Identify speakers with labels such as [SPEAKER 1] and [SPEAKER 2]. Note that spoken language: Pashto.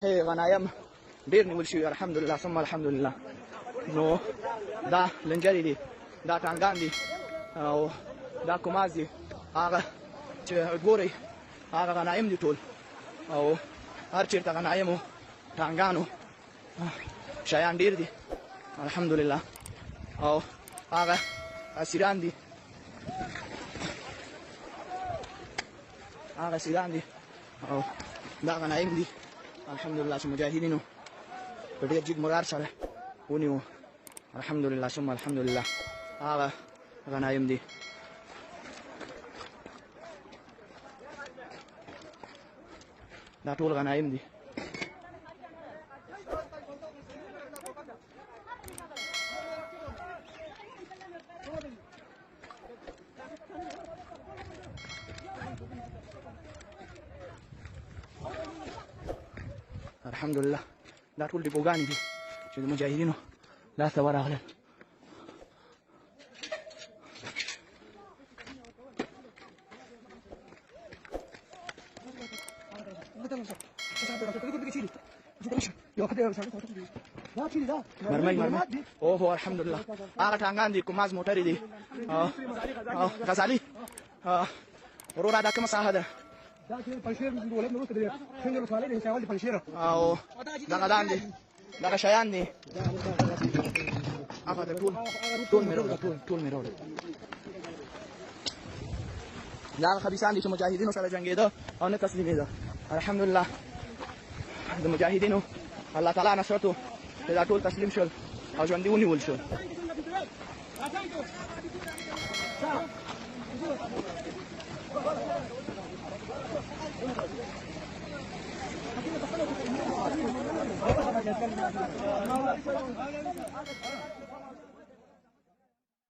[SPEAKER 1] غنایم ډیر نیول شوي الحمدلله ثم الحمدلله. نو دا لنجرې دي، دا ټانګان دي او دا کوماز دي. هغه چې ګورئ هغه غنایم دي ټول، او هر چېرته غنایمو ټانګانو شیان ډیر دي الحمدلله. او هغه اسیران دي، هغه اسیران دي او دا غنایم دي الحمدلله چې مجاهدینو په ډېر جګ مرار سره ونیو الحمدلله ثم الحمدلله. هغه غنایم دي. دا ټول غنایم دي. الحمدلله دا ټول ډیپوګانې دي چې د مجاهدینو لاس ته ورغلل. مرمۍ اوهو الحمدلله هغه ټانګان دي، کوماز موټرې دي. غزالي وروره دا کومه ساحه ده؟ او دغه لاندې دغه شیان دي، هغه ټول مې راوړل، ټول مې راوړل. دا هغه خبیثان دي چې مجاهدینو سره جنګېده او نه تسلیمېده. الحمدلله د مجاهدینو الله تعالی نصرتو چې دا ټول تسلیم شول او ژوندي ونیول شول.